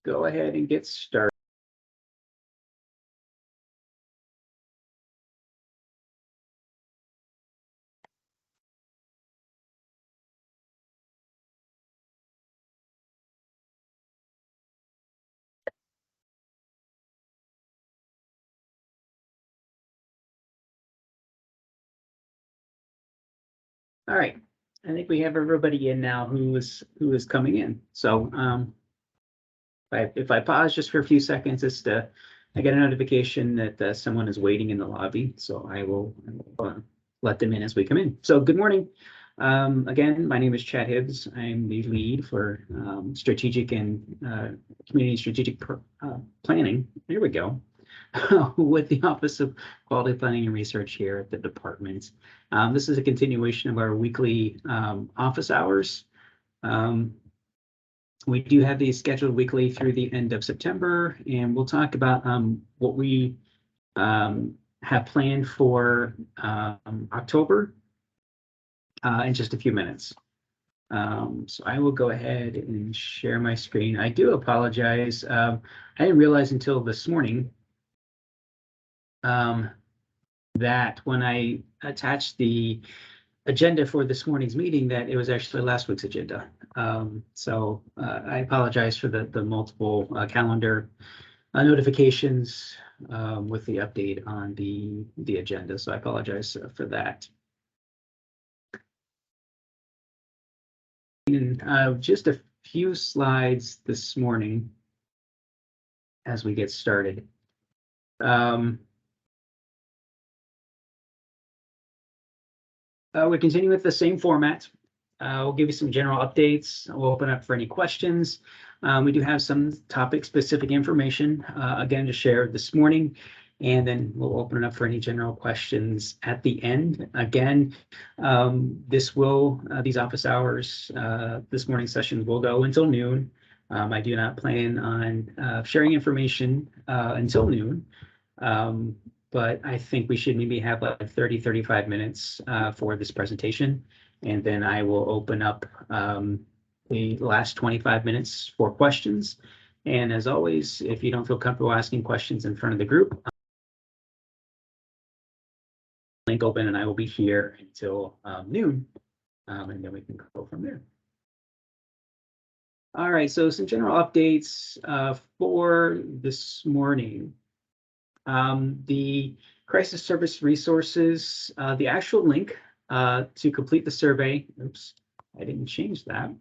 go ahead and get started. All right, I think we have everybody in now who is coming in. So if I pause just for a few seconds, I get a notification that someone is waiting in the lobby, so I will let them in as we come in. So good morning. Again, my name is Chad Hibbs. I'm the lead for strategic and community strategic planning. There we go. With the Office of Quality Planning and Research here at the department. This is a continuation of our weekly office hours. We do have these scheduled weekly through the end of September, and we'll talk about what we have planned for October in just a few minutes. So I will go ahead and share my screen. I do apologize. I didn't realize until this morning that when I attached the agenda for this morning's meeting, that it was actually last week's agenda. So I apologize for the multiple calendar notifications with the update on the agenda. So I apologize for that. And just a few slides this morning as we get started. We're continuing with the same format. We'll give you some general updates. We'll open up for any questions. We do have some topic-specific information, again, to share this morning, and then we'll open it up for any general questions at the end. Again, these office hours, this morning's session will go until noon. I do not plan on sharing information until noon. But I think we should maybe have like 30, 35 minutes for this presentation. And then I will open up the last 25 minutes for questions. And as always, if you don't feel comfortable asking questions in front of the group, link open and I will be here until noon. And then we can go from there. All right, so some general updates for this morning. The crisis service resources, the actual link to complete the survey, oops, I didn't change that,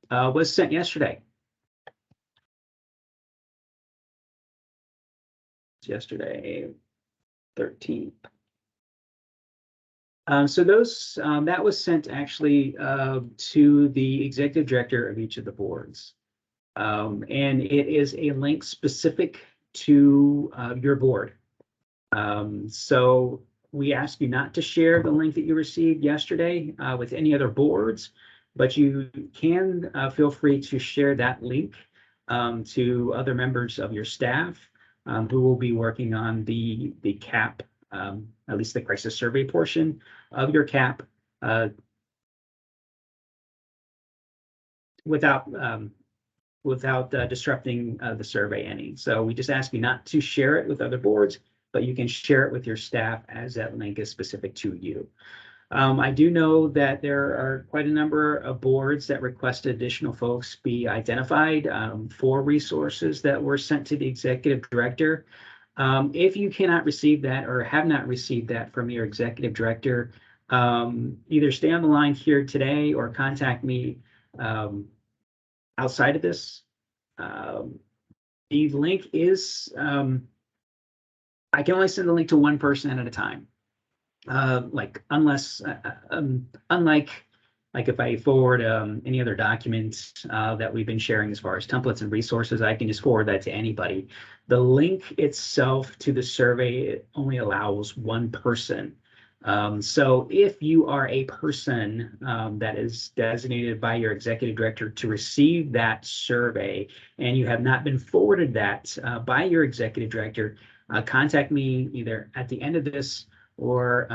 was sent yesterday. Yesterday, 13th. So that was sent actually to the executive director of each of the boards. And it is a link specific to your board. So we ask you not to share the link that you received yesterday with any other boards, but you can feel free to share that link to other members of your staff who will be working on the CAP, at least the crisis survey portion of your CAP without disrupting the survey any. So we just ask you not to share it with other boards, but you can share it with your staff as that link is specific to you. I do know that there are quite a number of boards that requested additional folks be identified for resources that were sent to the executive director. If you cannot receive that or have not received that from your executive director, either stay on the line here today or contact me outside of this. The link is, I can only send the link to one person at a time. Unlike if I forward any other documents that we've been sharing as far as templates and resources, I can just forward that to anybody. The link itself to the survey, it only allows one person. So if you are a person that is designated by your executive director to receive that survey and you have not been forwarded that by your executive director, contact me either at the end of this or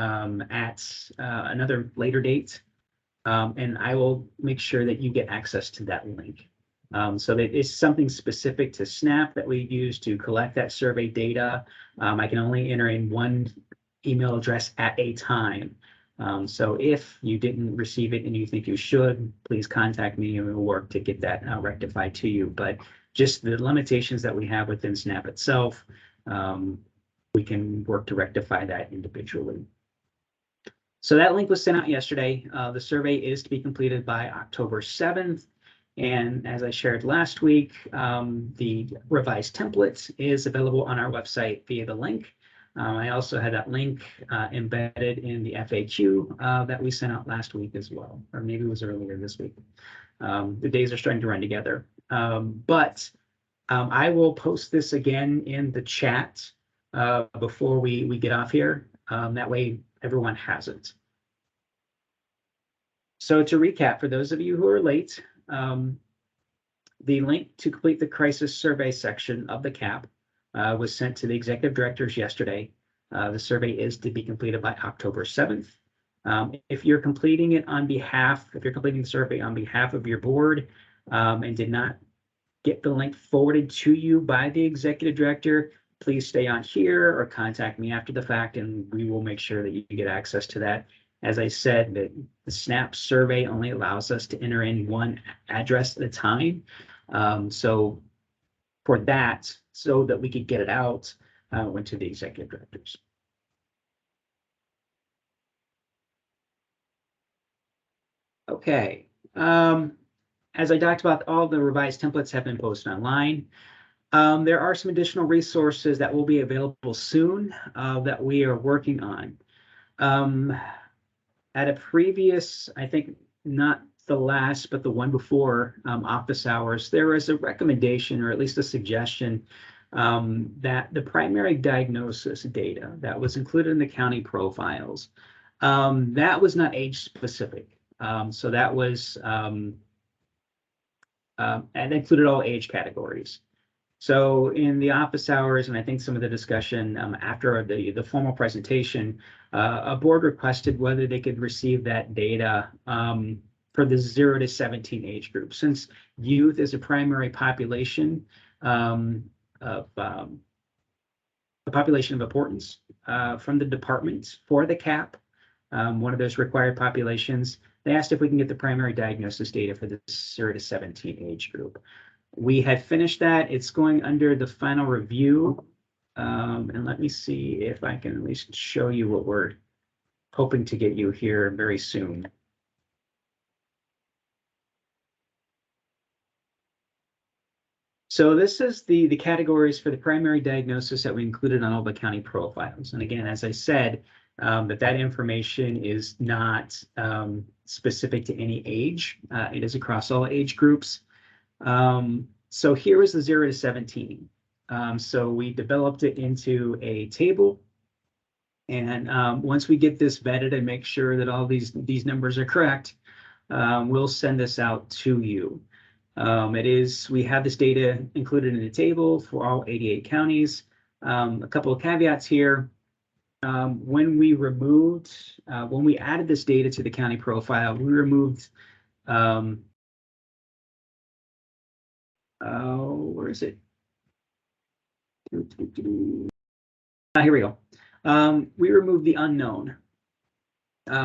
at another later date, and I will make sure that you get access to that link. So that is something specific to SNAP that we use to collect that survey data. I can only enter in one email address at a time. So if you didn't receive it and you think you should, please contact me and we'll work to get that rectified to you. But just the limitations that we have within SNAP itself, we can work to rectify that individually. So that link was sent out yesterday. The survey is to be completed by October 7th. And as I shared last week, the revised template is available on our website via the link. I also had that link embedded in the FAQ that we sent out last week as well, or maybe it was earlier this week. The days are starting to run together. But I will post this again in the chat before we get off here. That way everyone has it. So to recap, for those of you who are late, the link to complete the crisis survey section of the CAP was sent to the executive directors yesterday. The survey is to be completed by October 7th. If you're completing the survey on behalf of your board and did not get the link forwarded to you by the executive director, please stay on here or contact me after the fact, and we will make sure that you get access to that. As I said, the SNAP survey only allows us to enter in one address at a time. So for that, so that we could get it out, went to the executive directors. Okay. As I talked about, all the revised templates have been posted online. There are some additional resources that will be available soon that we are working on. At a previous, I think not the last, but the one before office hours, there was a recommendation or at least a suggestion that the primary diagnosis data that was included in the county profiles, that was not age specific. So that was, and included all age categories. So in the office hours, and I think some of the discussion after the formal presentation, a board requested whether they could receive that data for the 0 to 17 age group. Since youth is a primary population of a population of importance from the department for the CAP, one of those required populations, they asked if we can get the primary diagnosis data for the 0 to 17 age group. We had finished that. It's going under the final review. And let me see if I can at least show you what we're hoping to get you here very soon. So this is the categories for the primary diagnosis that we included on all the county profiles. And again, as I said, that information is not specific to any age. It is across all age groups. So here is the 0 to 17. So we developed it into a table. And once we get this vetted and make sure that all these numbers are correct, we'll send this out to you. We have this data included in the table for all 88 counties. A couple of caveats here. When we added this data to the county profile, we removed, where is it? Here we go. We removed the unknown.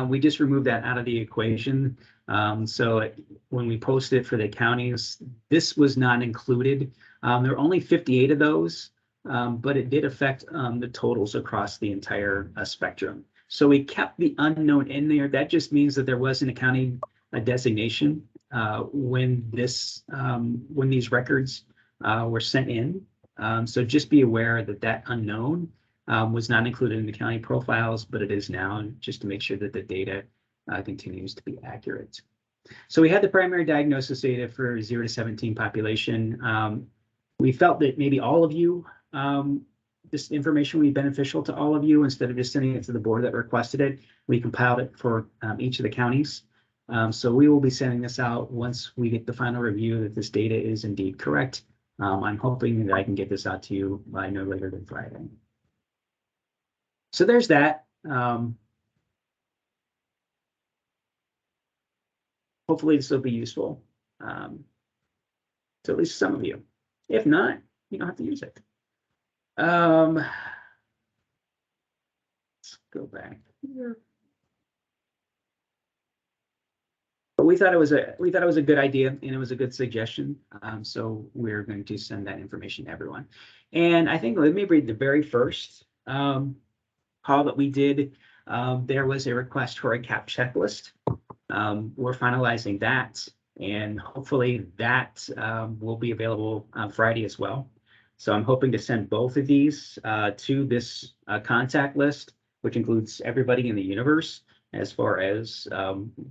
We just removed that out of the equation. So when we posted it for the counties, this was not included. There were only 58 of those, but it did affect the totals across the entire spectrum. So we kept the unknown in there. That just means that there wasn't a county designation when these records were sent in. So just be aware that that unknown was not included in the county profiles, but it is now, just to make sure that the data continues to be accurate. So we had the primary diagnosis data for 0 to 17 population. We felt that maybe all of you, this information would be beneficial to all of you. Instead of just sending it to the board that requested it, we compiled it for each of the counties. So we will be sending this out once we get the final review that this data is indeed correct. I'm hoping that I can get this out to you by no later than Friday. So there's that. Hopefully this will be useful. So to at least some of you. If not, you don't have to use it. Let's go back here. But we thought it was a good idea, and it was a good suggestion. So we're going to send that information to everyone. And I think, let me read the very first call that we did. There was a request for a CAP checklist. We're finalizing that, and hopefully that will be available on Friday as well. So I'm hoping to send both of these to this contact list, which includes everybody in the universe, as far as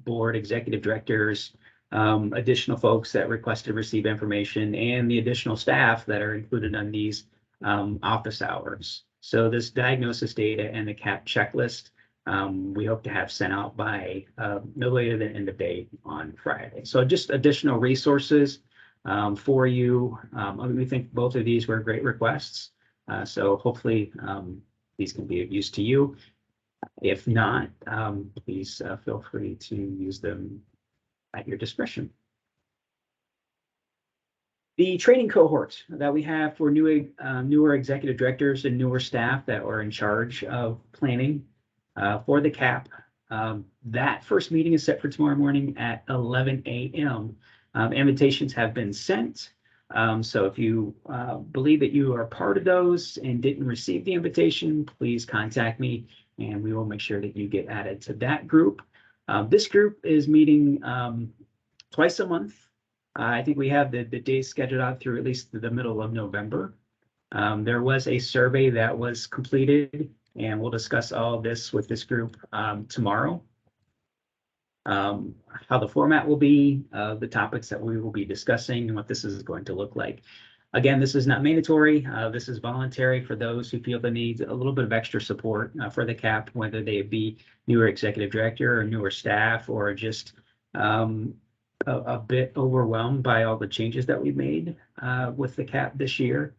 board executive directors, additional folks that request to receive information, and the additional staff that are included on these office hours. So this diagnosis data and the CAP checklist, we hope to have sent out by no later than end of day on Friday. So just additional resources for you. We think both of these were great requests. So hopefully these can be of use to you. If not, please feel free to use them at your discretion. The training cohort that we have for newer executive directors and newer staff that are in charge of planning for the CAP, that first meeting is set for tomorrow morning at 11 a.m. Invitations have been sent. So if you believe that you are part of those and didn't receive the invitation, please contact me, and we will make sure that you get added to that group. This group is meeting twice a month. I think we have the days scheduled out through at least the middle of November. There was a survey that was completed, and we'll discuss all of this with this group tomorrow. How the format will be, the topics that we will be discussing, and what this is going to look like. Again, this is not mandatory. This is voluntary for those who feel the need a little bit of extra support for the CAP, whether they be newer executive director or newer staff, or just a bit overwhelmed by all the changes that we've made with the CAP this year.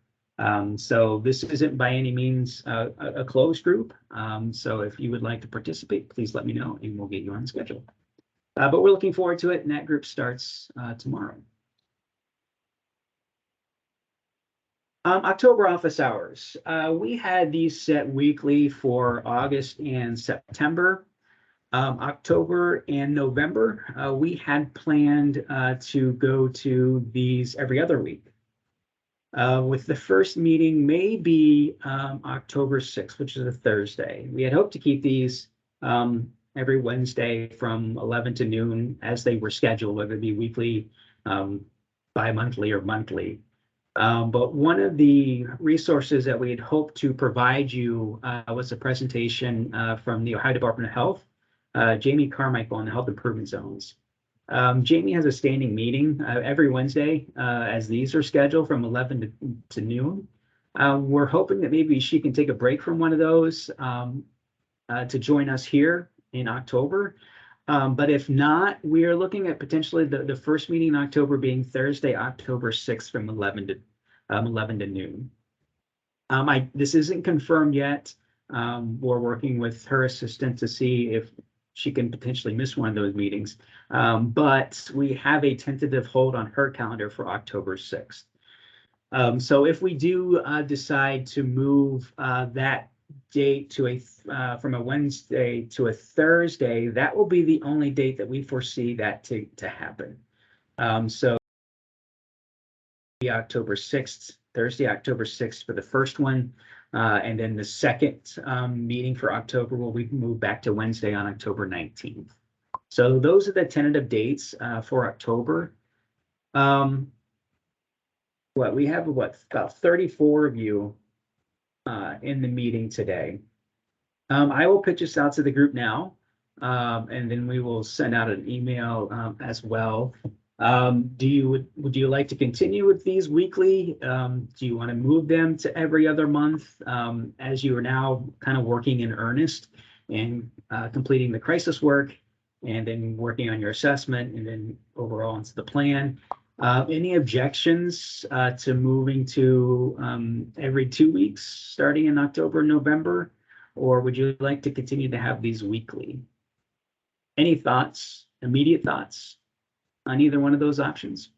So this isn't by any means a closed group. So if you would like to participate, please let me know and we'll get you on schedule. But we're looking forward to it, and that group starts tomorrow. October office hours. We had these set weekly for August and September. October and November, we had planned to go to these every other week. With the first meeting maybe October 6th, which is a Thursday. We had hoped to keep these every Wednesday from 11 to noon as they were scheduled, whether it be weekly, bi-monthly, or monthly. But one of the resources that we had hoped to provide you was a presentation from the Ohio Department of Health, Jamie Carmichael, on the health improvement zones. Jamie has a standing meeting every Wednesday as these are scheduled from 11 to noon. We're hoping that maybe she can take a break from one of those to join us here in October. But if not, we are looking at potentially the first meeting in October being Thursday, October 6th from 11 to noon. This isn't confirmed yet. We're working with her assistant to see if she can potentially miss one of those meetings. But we have a tentative hold on her calendar for October 6th. So if we do decide to move that date to from a Wednesday to a Thursday, that will be the only date that we foresee that to happen. So October 6th, Thursday, October 6th for the first one. And then the second meeting for October will be moved back to Wednesday on October 19th. So those are the tentative dates for October. We have about 34 of you in the meeting today. I will pitch this out to the group now, and then we will send out an email as well. Would you like to continue with these weekly? Do you want to move them to every other month as you are now kind of working in earnest and completing the crisis work, and then working on your assessment, and then overall into the plan? Any objections to moving to every 2 weeks starting in October, November, or would you like to continue to have these weekly? Any thoughts, immediate thoughts on either one of those options?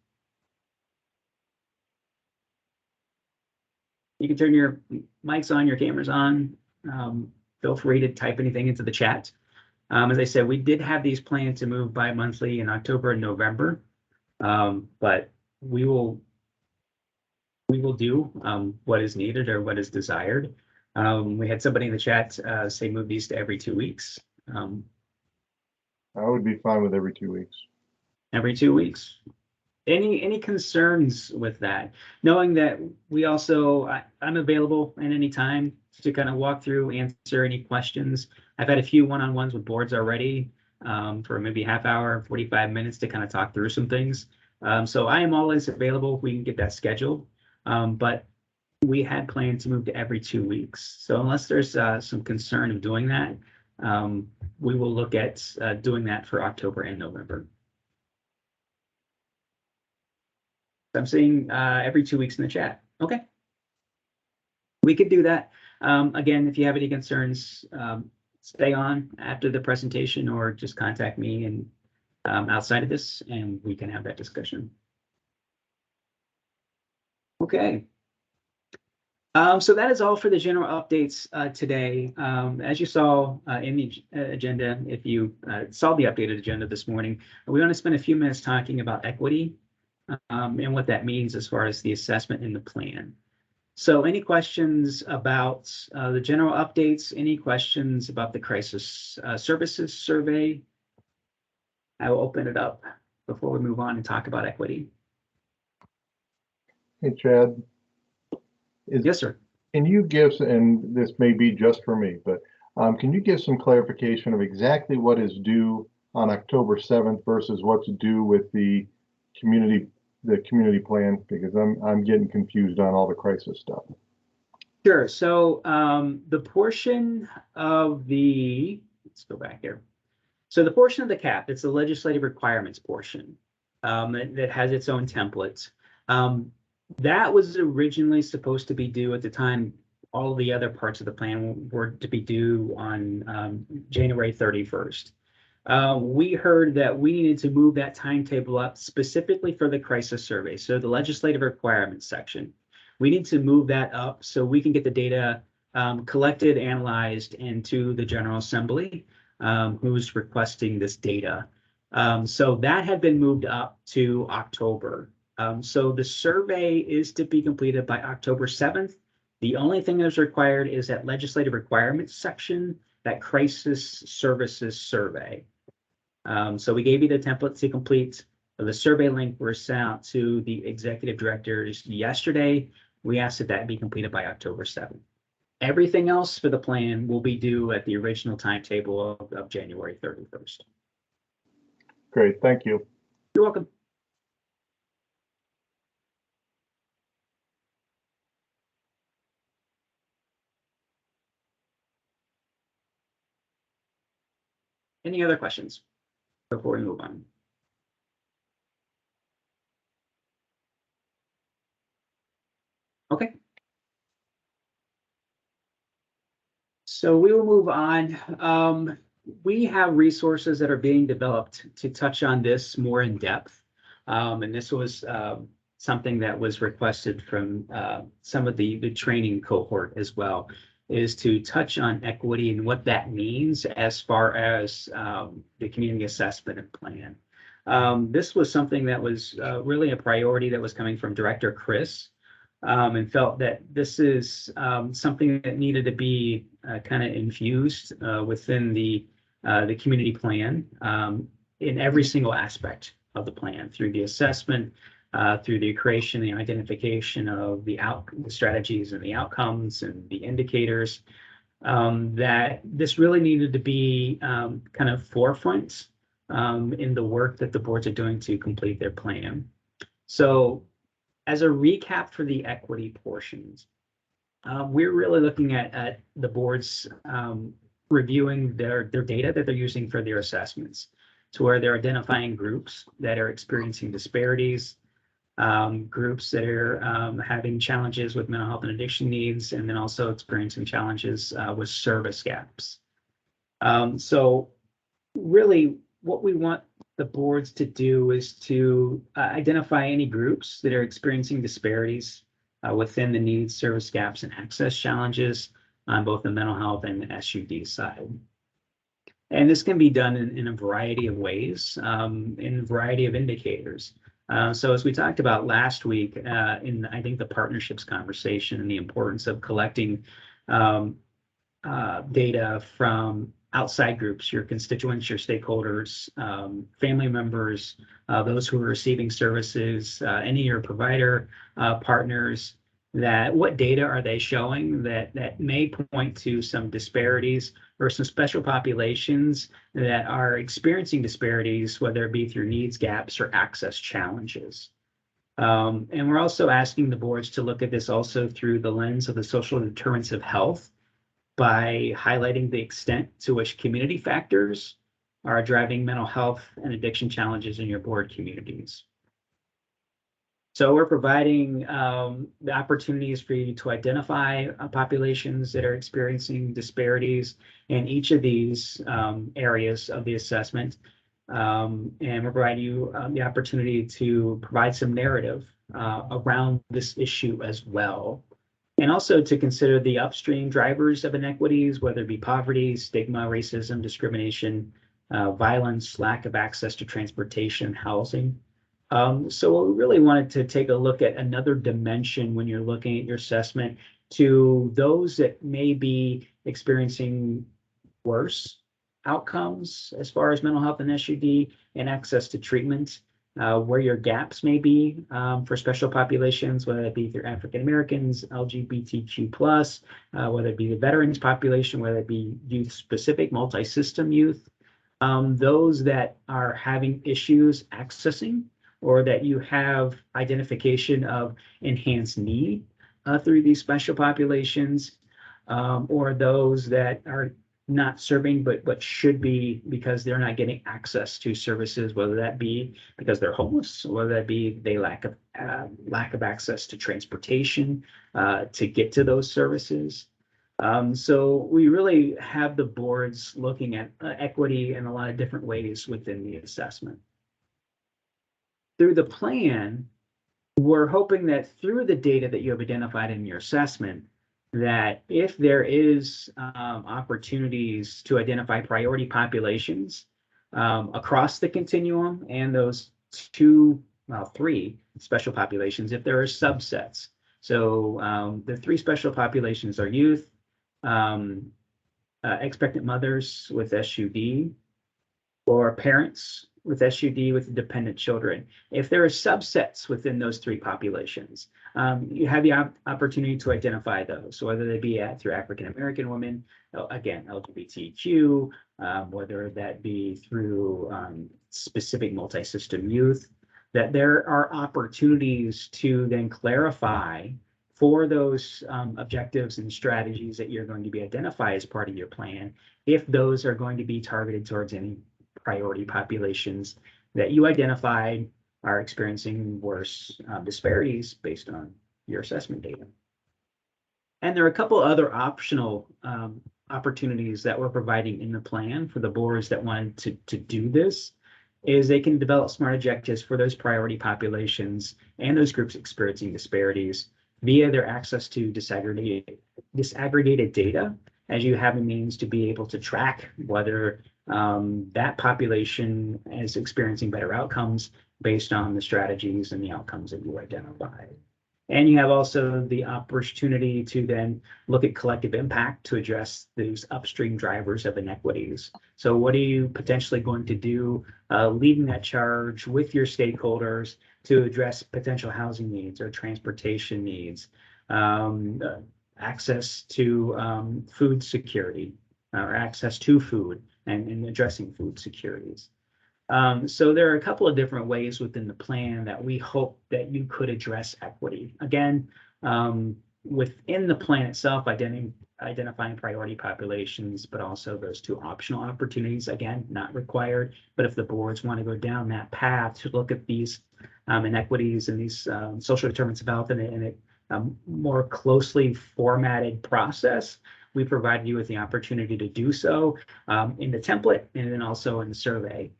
You can turn your mics on, your cameras on. Feel free to type anything into the chat. As I said, we did have these planned to move bi-monthly in October and November, but we will do what is needed or what is desired. We had somebody in the chat say move these to every 2 weeks. I would be fine with every 2 weeks. Every 2 weeks. Any concerns with that? Knowing that we also, I'm available at any time to kind of walk through, answer any questions. I've had a few one-on-ones with boards already for maybe half hour, 45 minutes to kind of talk through some things. So I am always available if we can get that scheduled. But we had planned to move to every 2 weeks. So unless there's some concern of doing that, we will look at doing that for October and November. I'm seeing every 2 weeks in the chat. Okay. We could do that. Again, if you have any concerns, stay on after the presentation or just contact me and outside of this, and we can have that discussion. Okay. So that is all for the general updates today. As you saw in the agenda, if you saw the updated agenda this morning, we want to spend a few minutes talking about equity and what that means as far as the assessment in the plan. So any questions about the general updates, any questions about the crisis services survey? I will open it up before we move on and talk about equity. Hey, Chad. Yes, sir. Can you give, and this may be just for me, but can you give some clarification of exactly what is due on October 7th versus what's due with the community plan? Because I'm getting confused on all the crisis stuff. Sure. So the portion of the, let's go back here. So the portion of the CAP, it's the legislative requirements portion that has its own templates. That was originally supposed to be due at the time. All the other parts of the plan were to be due on January 31st. We heard that we needed to move that timetable up specifically for the crisis survey. So the legislative requirements section, we need to move that up so we can get the data collected, analyzed into the General Assembly, who's requesting this data. So that had been moved up to October. So the survey is to be completed by October 7th. The only thing that's required is that legislative requirements section, that crisis services survey. So we gave you the template to complete. The survey link was sent out to the executive directors yesterday. We asked that that be completed by October 7th. Everything else for the plan will be due at the original timetable of January 31st. Great, thank you. You're welcome. Any other questions before we move on? Okay. So we will move on. We have resources that are being developed to touch on this more in depth. And this was something that was requested from some of the training cohort as well, is to touch on equity and what that means as far as the community assessment and plan. This was something that was really a priority that was coming from Director Chris, and felt that this is something that needed to be kind of infused within the community plan in every single aspect of the plan, through the assessment, through the creation, the identification of the strategies and the outcomes and the indicators, that this really needed to be kind of forefront in the work that the boards are doing to complete their plan. So as a recap for the equity portions, we're really looking at the boards reviewing their data that they're using for their assessments, to where they're identifying groups that are experiencing disparities, groups that are having challenges with mental health and addiction needs, and then also experiencing challenges with service gaps. So really what we want the boards to do is to identify any groups that are experiencing disparities, within the needs, service gaps, and access challenges on both the mental health and the SUD side. And this can be done in a variety of ways, in a variety of indicators. So as we talked about last week, in I think the partnerships conversation and the importance of collecting data from outside groups, your constituents, your stakeholders, family members, those who are receiving services, any of your provider partners, that what data are they showing that may point to some disparities or some special populations that are experiencing disparities, whether it be through needs gaps or access challenges. And we're also asking the boards to look at this also through the lens of the social determinants of health, by highlighting the extent to which community factors are driving mental health and addiction challenges in your board communities. So we're providing the opportunities for you to identify populations that are experiencing disparities in each of these areas of the assessment. And we're providing you the opportunity to provide some narrative around this issue as well. And also to consider the upstream drivers of inequities, whether it be poverty, stigma, racism, discrimination, violence, lack of access to transportation, housing. So we really wanted to take a look at another dimension when you're looking at your assessment to those that may be experiencing worse outcomes as far as mental health and SUD and access to treatment. Where your gaps may be for special populations, whether it be through African Americans, LGBTQ+, whether it be the veterans population, whether it be youth-specific, multi-system youth, those that are having issues accessing, or that you have identification of enhanced need through these special populations, or those that are not serving but should be because they're not getting access to services, whether that be because they're homeless, or whether that be they lack of access to transportation to get to those services. So we really have the boards looking at equity in a lot of different ways within the assessment. Through the plan, we're hoping that through the data that you have identified in your assessment, that if there is opportunities to identify priority populations across the continuum and those three special populations, if there are subsets. So the three special populations are youth, expectant mothers with SUD, or parents with SUD with dependent children. If there are subsets within those three populations, you have the opportunity to identify those. So whether they be through African American women, again, LGBTQ, whether that be through specific multi-system youth, that there are opportunities to then clarify for those objectives and strategies that you're going to be identified as part of your plan, if those are going to be targeted towards any priority populations that you identified are experiencing worse disparities based on your assessment data. And there are a couple other optional opportunities that we're providing in the plan for the boards that wanted to do this, is they can develop SMART objectives for those priority populations and those groups experiencing disparities via their access to disaggregated data, as you have a means to be able to track whether that population is experiencing better outcomes based on the strategies and the outcomes that you identified. And you have also the opportunity to then look at collective impact to address those upstream drivers of inequities. So what are you potentially going to do leading that charge with your stakeholders to address potential housing needs or transportation needs, access to food security, or access to food, and addressing food securities. So there are a couple of different ways within the plan that we hope that you could address equity. Again, within the plan itself, identifying priority populations, but also those two optional opportunities, again, not required. But if the boards want to go down that path to look at these inequities and these social determinants of health in a more closely formatted process, we provide you with the opportunity to do so in the template and then also in the survey.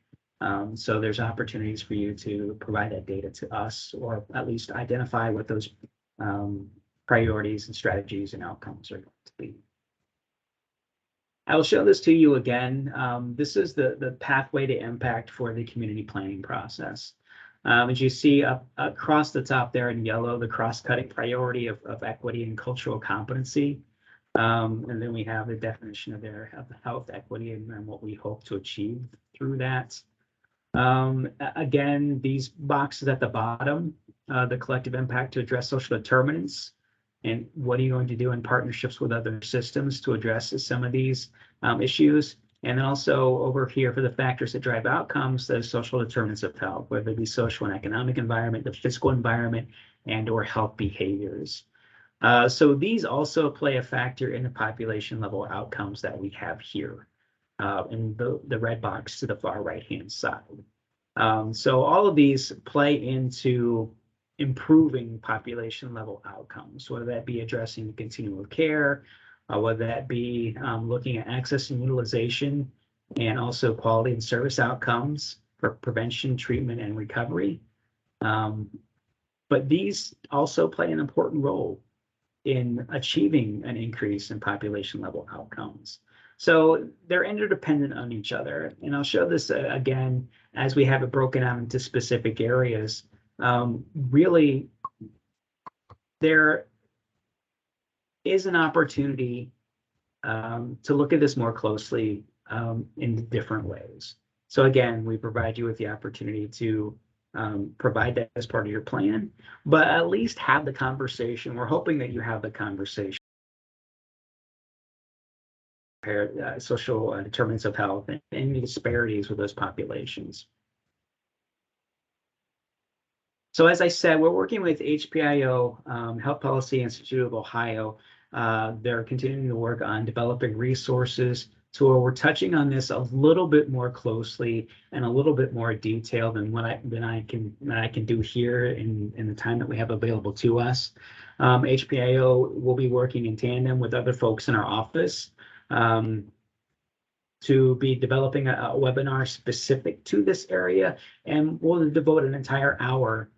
So there's opportunities for you to provide that data to us, or at least identify what those priorities and strategies and outcomes are going to be. I will show this to you again. This is the pathway to impact for the community planning process. As you see up across the top there in yellow, the cross-cutting priority of equity and cultural competency. And then we have the definition of health equity and what we hope to achieve through that. Again, these boxes at the bottom, the collective impact to address social determinants, and what are you going to do in partnerships with other systems to address some of these issues. And then also over here for the factors that drive outcomes, the social determinants of health, whether it be social and economic environment, the physical environment, and or health behaviors. So these also play a factor in the population level outcomes that we have here in the red box to the far right-hand side. So all of these play into improving population level outcomes, whether that be addressing the continuum of care, whether that be looking at access and utilization, and also quality and service outcomes for prevention, treatment, and recovery. But these also play an important role in achieving an increase in population level outcomes. So they're interdependent on each other. And I'll show this again as we have it broken out into specific areas. Really, there is an opportunity to look at this more closely in different ways. So again, we provide you with the opportunity to provide that as part of your plan, but at least have the conversation. We're hoping that you have the conversation. Social determinants of health and any disparities with those populations. So as I said, we're working with HPIO, Health Policy Institute of Ohio. They're continuing to work on developing resources to where we're touching on this a little bit more closely and a little bit more detail than what I can do here in the time that we have available to us. HPIO will be working in tandem with other folks in our office to be developing a webinar specific to this area, and we'll devote an entire hour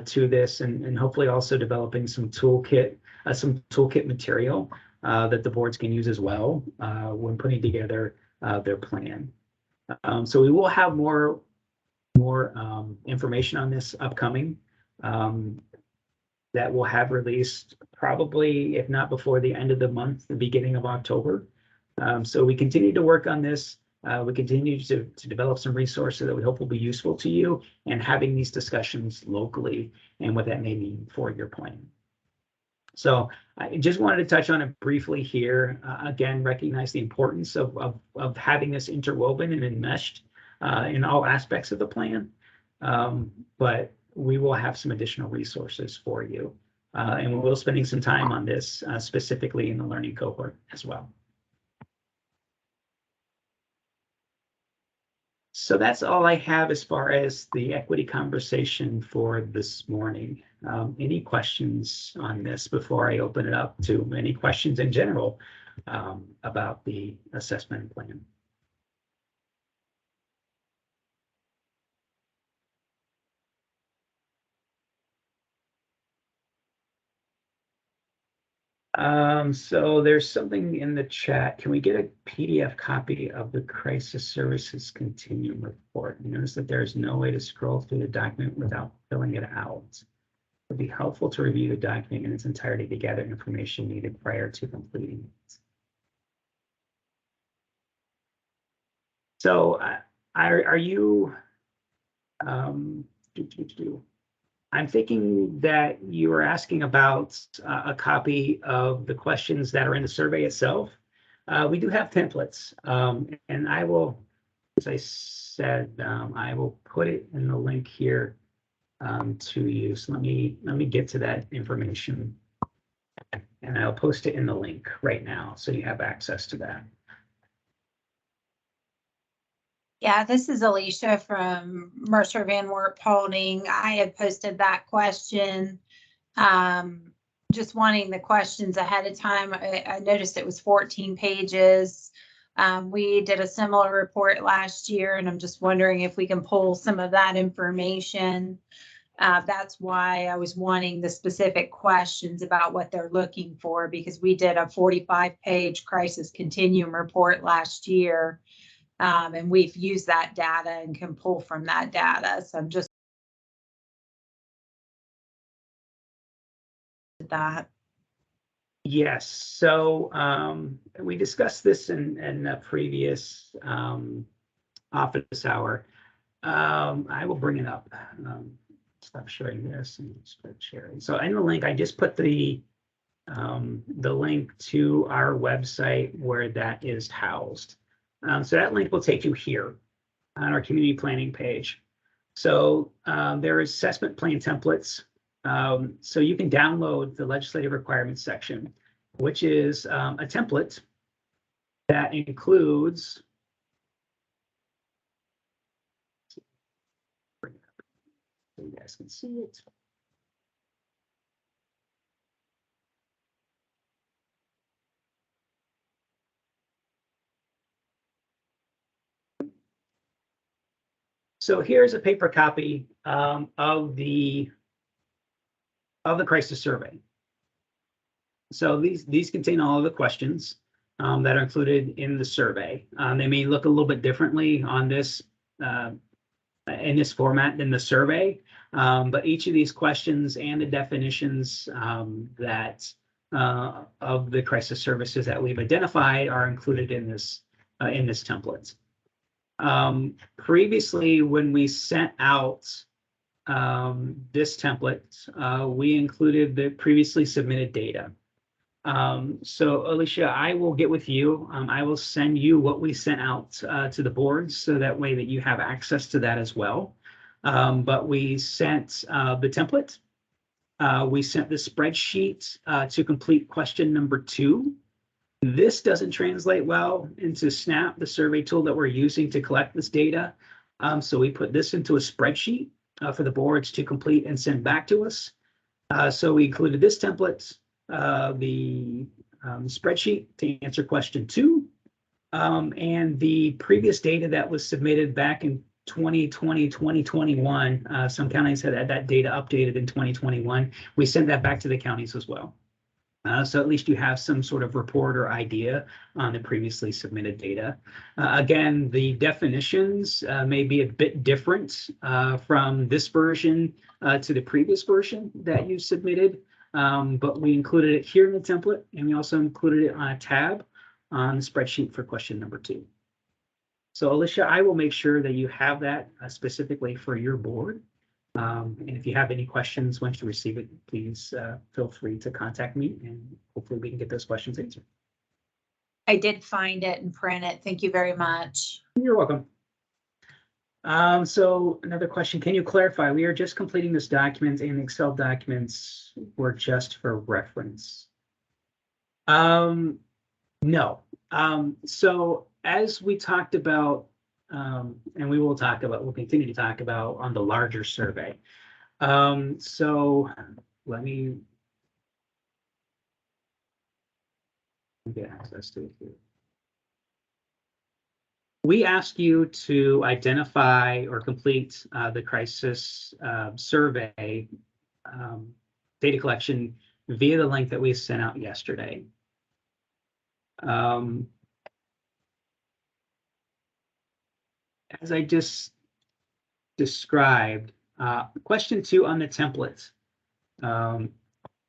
to this, and hopefully also developing some toolkit material that the boards can use as well when putting together their plan. So we will have more information on this upcoming that we'll have released probably, if not before the end of the month, the beginning of October. So we continue to work on this. We continue to develop some resources that we hope will be useful to you, and having these discussions locally and what that may mean for your plan. So I just wanted to touch on it briefly here. Again, recognize the importance of having this interwoven and enmeshed in all aspects of the plan. But we will have some additional resources for you. And we will be spending some time on this specifically in the learning cohort as well. So that's all I have as far as the equity conversation for this morning. Any questions on this before I open it up to any questions in general about the assessment plan? So there's something in the chat. Can we get a PDF copy of the Crisis Services Continuum report? Notice that there's no way to scroll through the document without filling it out. It would be helpful to review the document in its entirety to gather information needed prior to completing it. So are you, I'm thinking that you were asking about a copy of the questions that are in the survey itself. We do have templates, and I will, as I said, I will put it in the link here to you. So let me get to that information, and I'll post it in the link right now so you have access to that. Yeah, this is Alicia from Mercer Van Wert Paulding. I had posted that question, just wanting the questions ahead of time. I noticed it was 14 pages. We did a similar report last year, and I'm just wondering if we can pull some of that information That's why I was wanting the specific questions about what they're looking for, because we did a 45-page crisis continuum report last year. And we've used that data and can pull from that data. So I'm just that. Yes, so we discussed this in a previous office hour. I will bring it up. Stop sharing this and start sharing. So in the link, I just put the link to our website where that is housed. So that link will take you here on our community planning page. So there is assessment plan templates. So you can download the legislative requirements section, which is a template that includes so you guys can see it. So here's a paper copy of the crisis survey. So these contain all of the questions that are included in the survey. They may look a little bit differently on this in this format than the survey, but each of these questions and the definitions that of the crisis services that we've identified are included in this template. Previously, when we sent out this template, we included the previously submitted data. So Alicia, I will get with you. I will send you what we sent out to the boards, so that way that you have access to that as well. But we sent the template. We sent the spreadsheet to complete question number 2. This doesn't translate well into SNAP, the survey tool that we're using to collect this data. So we put this into a spreadsheet for the boards to complete and send back to us. So we included this template, the spreadsheet to answer question 2, and the previous data that was submitted back in 2020, 2021. Some counties had that data updated in 2021. We sent that back to the counties as well. So at least you have some sort of report or idea on the previously submitted data. Again, the definitions may be a bit different from this version to the previous version that you submitted, but we included it here in the template, and we also included it on a tab on the spreadsheet for question number 2. So Alicia, I will make sure that you have that specifically for your board. And if you have any questions once you receive it, please feel free to contact me, and hopefully we can get those questions answered. I did find it and print it. Thank you very much. You're welcome. So another question, can you clarify, we are just completing this document and Excel documents were just for reference? No. So as we talked about, and we'll continue to talk about on the larger survey. So let me get access to it here. We ask you to identify or complete the crisis survey data collection via the link that we sent out yesterday. As I just described, question 2 on the template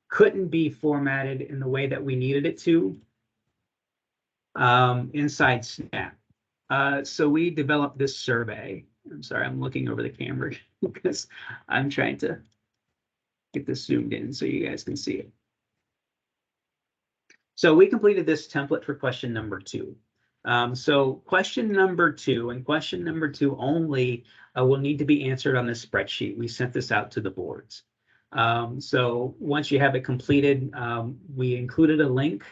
couldn't be formatted in the way that we needed it to inside SNAP. So we developed this survey. I'm sorry, I'm looking over the camera because I'm trying to get this zoomed in so you guys can see it. So we completed this template for question number 2. So question number 2 and question number 2 only will need to be answered on this spreadsheet. We sent this out to the boards. So once you have it completed, we included a link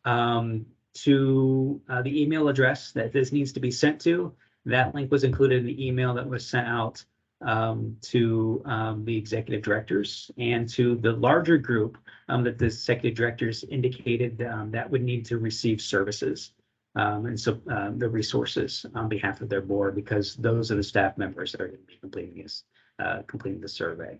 to the email address that this needs to be sent to. That link was included in the email that was sent out to the executive directors and to the larger group that the executive directors indicated that would need to receive services. And so the resources on behalf of their board, because those are the staff members that are going to be completing the survey.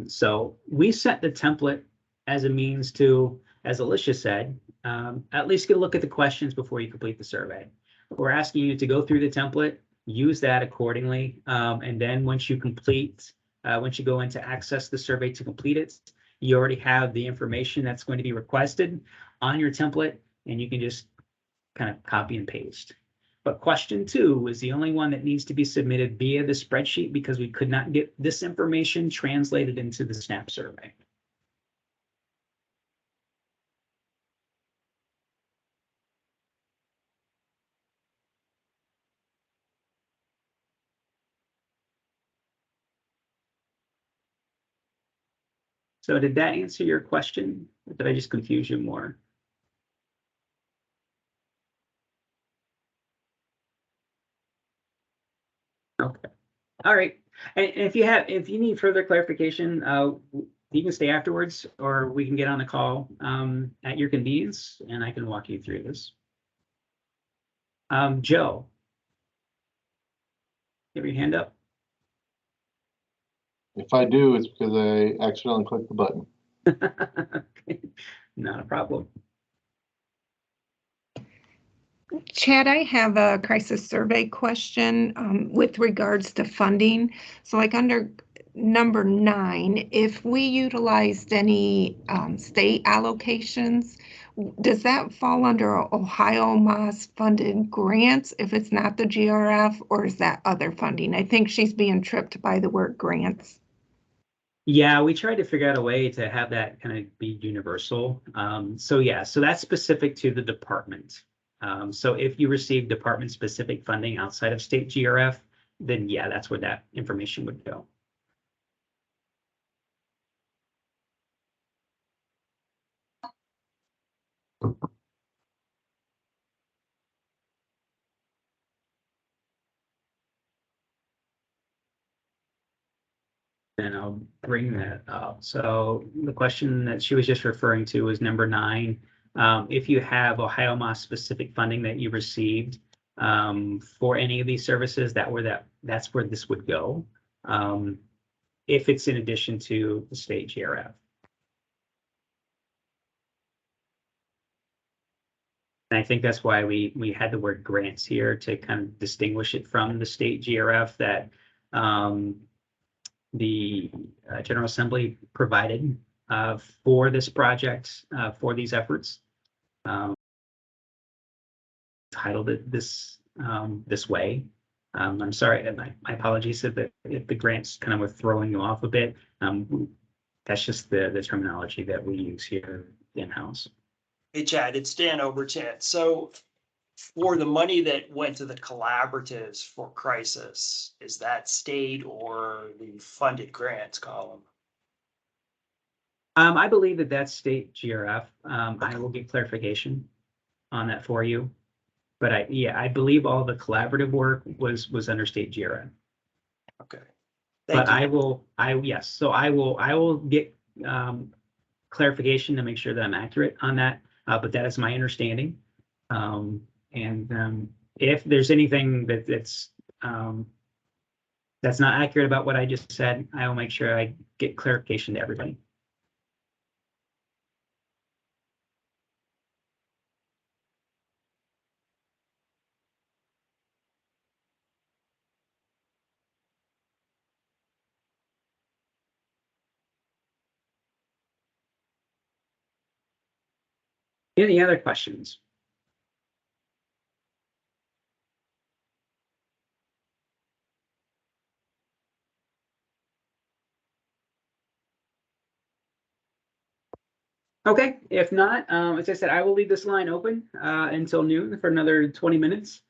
So we set the template as a means to, as Alicia said, at least get a look at the questions before you complete the survey. We're asking you to go through the template, use that accordingly, and then once you go in to access the survey to complete it, you already have the information that's going to be requested on your template, and you can just kind of copy and paste. But question 2 is the only one that needs to be submitted via the spreadsheet because we could not get this information translated into the SNAP survey. So did that answer your question? Or did I just confuse you more? Okay. All right. And if you need further clarification, you can stay afterwards, or we can get on the call at your convenience, and I can walk you through this. Joe, you have your hand up. If I do, it's because I accidentally clicked the button. Okay. Not a problem. Chad, I have a crisis survey question with regards to funding. So like under number 9, if we utilized any state allocations, does that fall under Ohio MAS funded grants if it's not the GRF, or is that other funding? I think she's being tripped by the word grants. Yeah, we tried to figure out a way to have that kind of be universal. So that's specific to the department. So if you receive department specific funding outside of state GRF, then yeah, that's where that information would go. And I'll bring that up. So the question that she was just referring to was number 9. If you have Ohio MAS specific funding that you received for any of these services, that's where this would go. If it's in addition to the state GRF. And I think that's why we had the word grants here to kind of distinguish it from the state GRF that the General Assembly provided for this project, for these efforts. Titled it this way. I'm sorry, and my apologies if the grants kind of were throwing you off a bit. That's just the terminology that we use here in-house. Hey, Chad, it's Dan Oberchat. So for the money that went to the collaboratives for crisis, is that state or the funded grants column? I believe that that's state GRF. I will get clarification on that for you. But I believe all the collaborative work was under state GRF. Okay. But I will get clarification to make sure that I'm accurate on that. But that is my understanding. If there's anything that's not accurate about what I just said, I will make sure I get clarification to everybody. Any other questions? Okay, if not, as I said, I will leave this line open until noon for another 20 minutes.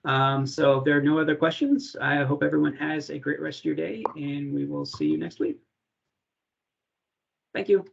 So if there are no other questions, I hope everyone has a great rest of your day, and we will see you next week. Thank you.